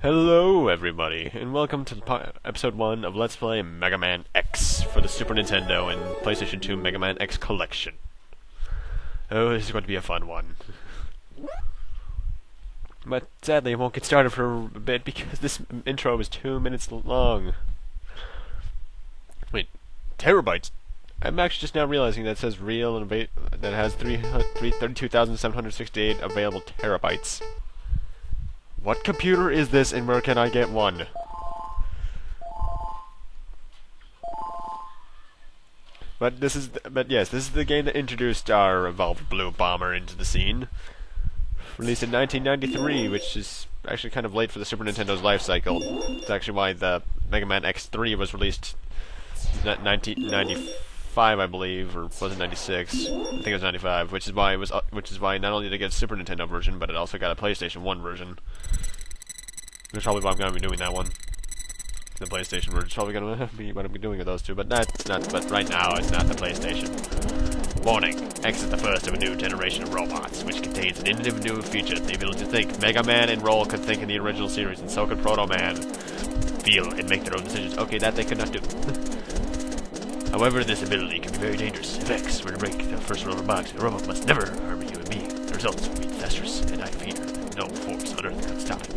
Hello everybody, and welcome to episode 1 of Let's Play Mega Man X for the Super Nintendo and PlayStation 2 Mega Man X collection. Oh, this is going to be a fun one. But sadly, it won't get started for a bit because this intro is 2 minutes long. Wait, terabytes? I'm actually just now realizing that it says real and that has 32,768 available terabytes. What computer is this and where can I get one? But yes, this is the game that introduced our Evolved Blue Bomber into the scene. Released in 1993, which is actually kind of late for the Super Nintendo's life cycle. It's actually why the Mega Man X3 was released in 1995, I believe, or was it 96? I think it was 95, which is why not only did it get a Super Nintendo version, but it also got a PlayStation 1 version. That's probably why I'm going to be doing that one. The PlayStation version is probably going to be what I'm doing with those two, but that's not. But right now, it's not the PlayStation. Warning: X is the first of a new generation of robots, which contains an innovative new feature: the ability to think. Mega Man and Roll could think in the original series, and so could Proto Man. Feel and make their own decisions. Okay, that they could not do. However, this ability can be very dangerous. If X were to break the first rule of robotics, a robot must never harm a human being. The results would be disastrous, and I fear that no force on Earth could stop it.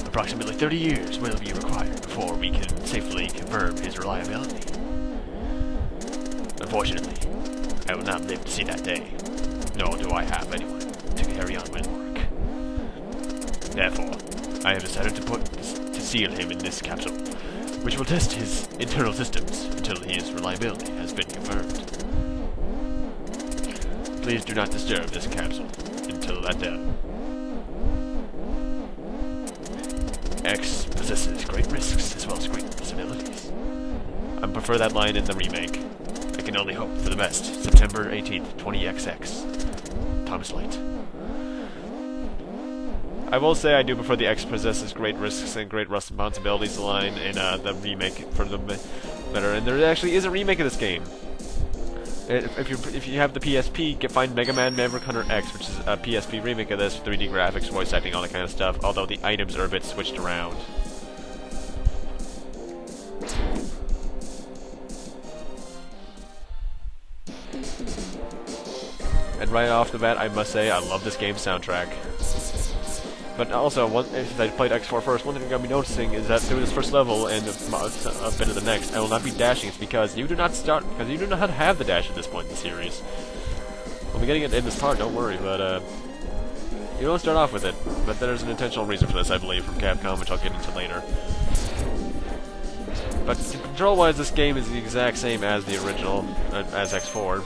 Approximately 30 years will be required before we can safely confirm his reliability. Unfortunately, I will not live to see that day, nor do I have anyone to carry on my work. Therefore, I have decided to seal him in this capsule, which will test his internal systems until his reliability has been confirmed. Please do not disturb this capsule until that done. X possesses great risks as well as great possibilities. I prefer that line in the remake. I can only hope for the best. September 18th, 20XX. Thomas Light. I will say I do prefer the X possesses great risks and great responsibilities line in the remake for the better. And there actually is a remake of this game. If you have the PSP, find Mega Man Maverick Hunter X, which is a PSP remake of this, 3D graphics, voice acting, all that kind of stuff, although the items are a bit switched around. And right off the bat, I must say, I love this game's soundtrack. But also, since I played X4 first, one thing I'm going to be noticing is that through this first level and a bit of the next, I will not be dashing. It's because you do not have the dash at this point in the series. We'll be getting it in this part, don't worry, but you don't start off with it. But there's an intentional reason for this, I believe, from Capcom, which I'll get into later. But control-wise, this game is the exact same as the original, as X4.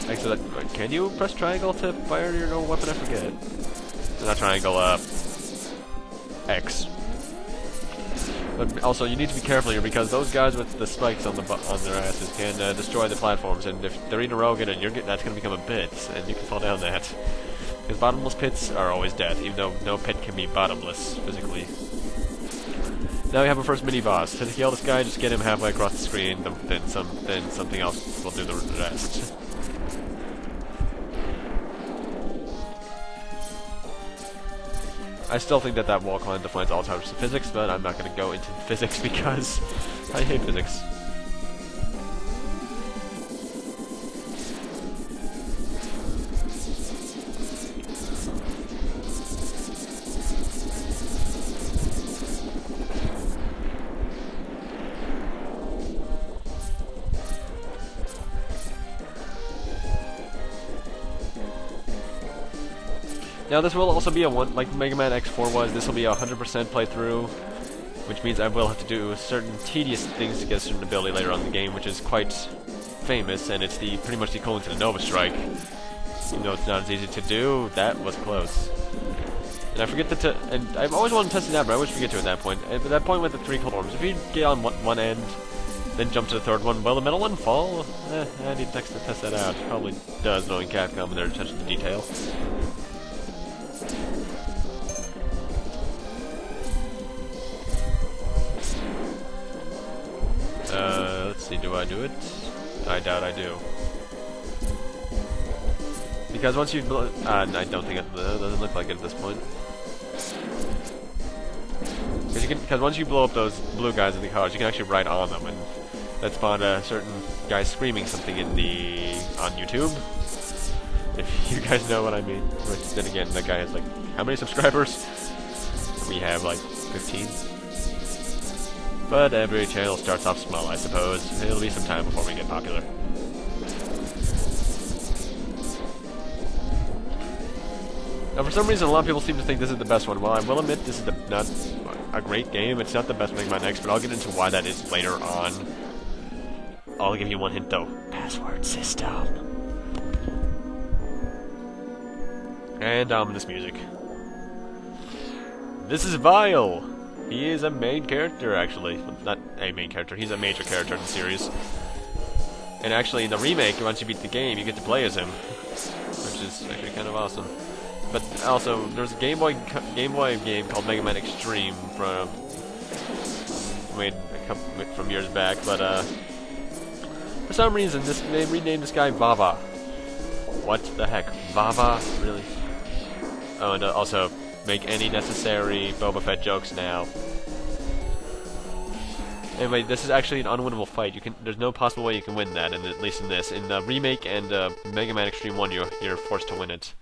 Actually, can you press triangle to fire your own weapon? I forget. Not triangle, X. But also, you need to be careful here because those guys with the spikes on their asses can destroy the platforms, and if they're in a row, that's going to become a pit, and you can fall down that. Because bottomless pits are always death, even though no pit can be bottomless physically. Now we have our first mini boss. To kill this guy, just get him halfway across the screen, then something else will do the rest. I still think that wall climb defines all types of physics, but I'm not going to go into physics because I hate physics. Now this will also be like Mega Man X4 was, this will be a 100% playthrough, which means I will have to do certain tedious things to get a certain ability later on in the game, which is quite famous, and it's pretty much the equivalent to the Nova Strike. Even though it's not as easy to do, that was close. And I forget and I've always wanted to test it out, but I always forget to at that point. At that point with the 3 platforms, if you get on one end, then jump to the third one, will the middle one fall? I need to test that out. Probably does, knowing Capcom and their attention to detail. Let's see, do I do it? I doubt I do. Because once you blow... I don't think it doesn't look like it at this point. Because once you blow up those blue guys in the cars, you can actually ride on them, and that spawned a certain guy screaming something in the... on YouTube. If you guys know what I mean. Which, then again, that guy has like... how many subscribers? We have like 15. But every channel starts off small, I suppose. It'll be some time before we get popular. Now, for some reason, a lot of people seem to think this is the best one. Well, I will admit this is not a great game. It's not the best Megaman X, but I'll get into why that is later on. I'll give you one hint, though. Password system. And ominous music. This is Vile. He is a main character, actually. Not a main character. He's a major character in the series. And actually, in the remake, once you beat the game, you get to play as him, which is actually kind of awesome. But also, there's a Game Boy game called Mega Man Extreme from years back. But for some reason, they renamed this guy Vava. What the heck, Vava? Really? Oh, and also make any necessary Boba Fett jokes now. Anyway, this is actually an unwinnable fight. There's no possible way you can win that, and at least in this. In the remake and Mega Man Extreme 1, you're forced to win it.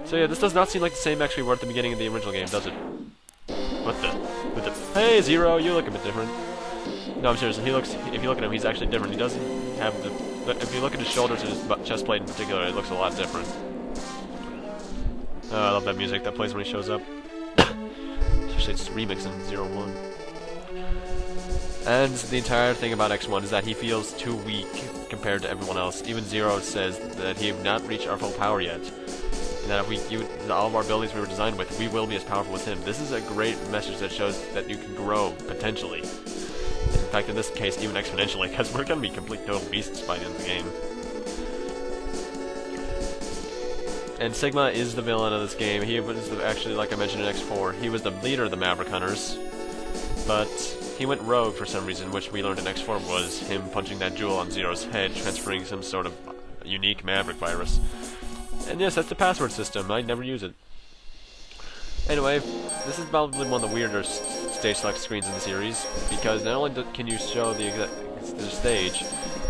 So yeah, this does not seem like the same X we were at the beginning of the original game, does it? What the? Hey, Zero, you look a bit different. No, I'm serious. If you look at him, he's actually different. He doesn't have the... If you look at his shoulders and his chest plate in particular, it looks a lot different. Oh, I love that music that plays when he shows up. Especially its remix in 01. And the entire thing about X1 is that he feels too weak compared to everyone else. Even Zero says that he have not reached our full power yet. And that if we use all of our abilities we were designed with, we will be as powerful as him. This is a great message that shows that you can grow, potentially. In fact, in this case, even exponentially, because we're going to be complete total beasts by the end of the game. And Sigma is the villain of this game. He was actually, like I mentioned in X4, he was the leader of the Maverick Hunters. But he went rogue for some reason, which we learned in X4 was him punching that jewel on Zero's head, transferring some sort of unique Maverick virus. And yes, that's the password system. I never use it. Anyway, this is probably one of the weirder stage select screens in the series, because not only can you show the stage,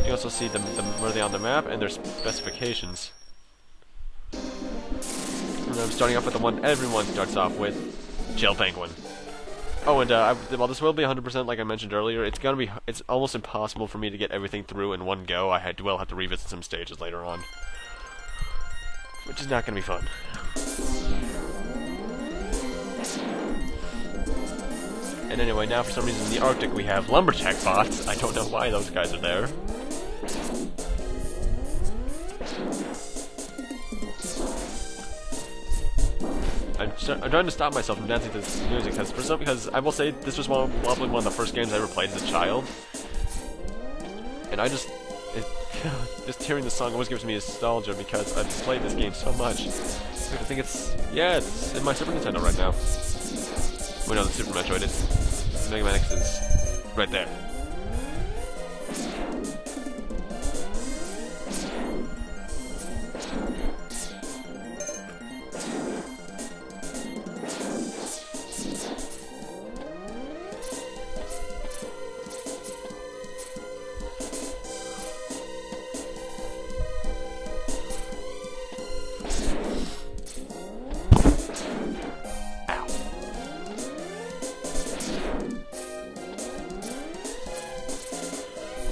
you also see where they're on the map and their specifications. And I'm starting off with the one everyone starts off with, Chill Penguin. Oh, and while this will be 100% like I mentioned earlier, it's almost impossible for me to get everything through in one go. I will have to revisit some stages later on, which is not going to be fun. And anyway, now for some reason in the Arctic we have lumberjack bots. I don't know why those guys are there. I'm trying to stop myself from dancing to this music because I will say this was probably one of the first games I ever played as a child, and just hearing the song always gives me nostalgia because I've played this game so much. I think it's in my Super Nintendo right now. Well, no, the Super Metroid is. Mega Man X is right there.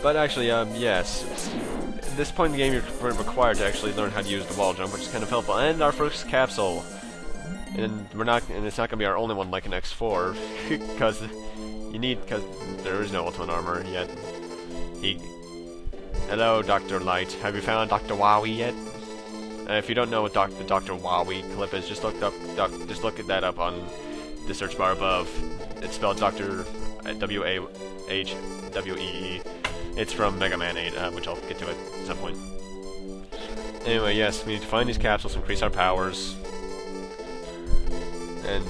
But actually, yes. At this point in the game, you're required to actually learn how to use the wall jump, which is kind of helpful. And our first capsule. And it's not gonna be our only one like an X4, because there is no ultimate armor yet. Hello, Dr. Light. Have you found Dr. Wowie yet? If you don't know what the Dr. Wowie clip is, just look that up on the search bar above. It's spelled Dr. W-A-H-W-E-E. It's from Mega Man 8, which I'll get to at some point. Anyway, yes, we need to find these capsules, increase our powers, and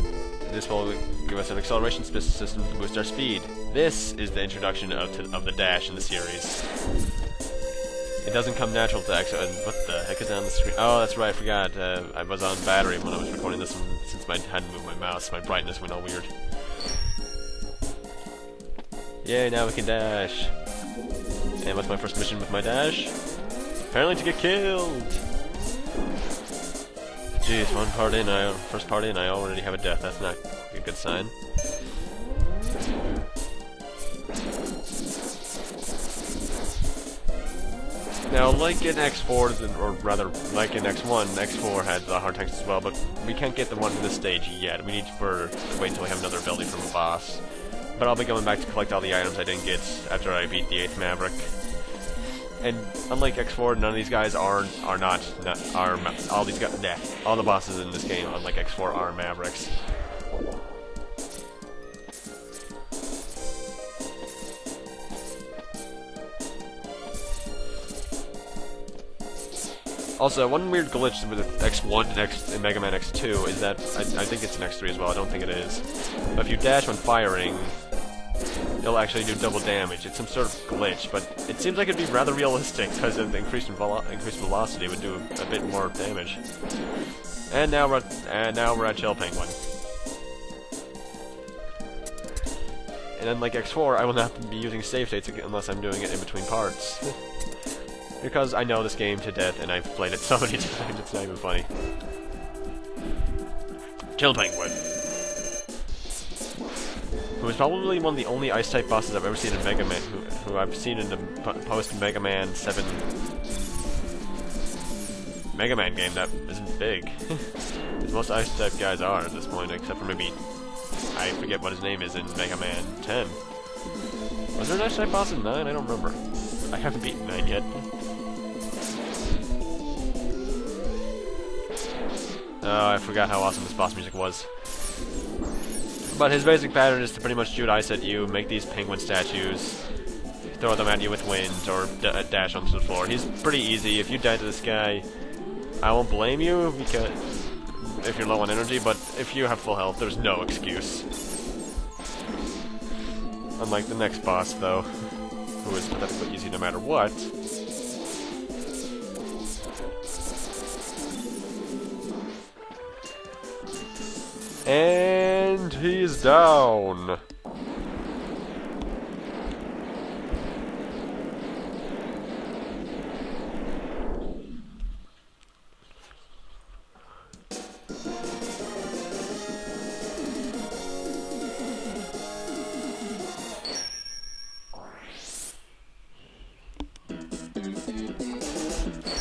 this will give us an acceleration system to boost our speed. This is the introduction of the dash in the series. It doesn't come natural to X. What the heck is on the screen? Oh, that's right, I forgot. I was on battery when I was recording this one, since I hadn't moved my mouse. My brightness went all weird. Yay, now we can dash. And what's my first mission with my dash? Apparently to get killed! Jeez, first part in, I already have a death. That's not a good sign. Now, like in X4, or rather, like in X1, X4 had the hard tanks as well, but we can't get the one in this stage yet. We need to wait until we have another ability from a boss. But I'll be going back to collect all the items I didn't get after I beat the 8th Maverick. And unlike X4, none of these guys all the bosses in this game, unlike X4, are Mavericks. Also, one weird glitch with X1 and Mega Man X2 is that, I think it's in X3 as well, I don't think it is, but if you dash when firing, it'll actually do double damage. It's some sort of glitch, but it seems like it'd be rather realistic, because the increased velocity would do a bit more damage. And now we're at Shell Penguin. And unlike X4, I will not be using save states unless I'm doing it in between parts. Because I know this game to death, and I've played it so many times, it's not even funny. Chill Penguin. Who is probably one of the only Ice-type bosses I've ever seen in Mega Man, who I've seen in the post-Mega Man 7 Mega Man game that isn't big. As most Ice-type guys are at this point, except for maybe, I forget what his name is in Mega Man 10. Was there an Ice-type boss in 9? I don't remember. I haven't beaten 9 yet. Oh, I forgot how awesome this boss music was. But his basic pattern is to pretty much shoot ice at you, make these penguin statues, throw them at you with wind, or dash onto the floor. He's pretty easy. If you die to this guy, I won't blame you, because if you're low on energy, but if you have full health, there's no excuse. Unlike the next boss, though, who is pathetically easy no matter what. And he's down.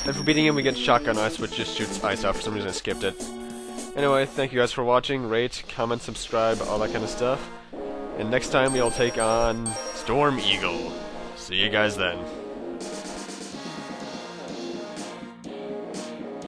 And for beating him, we get shotgun ice, which just shoots ice out. For some reason, I skipped it. Anyway, thank you guys for watching. Rate, comment, subscribe, all that kind of stuff. And next time we'll take on Storm Eagle. See you guys then.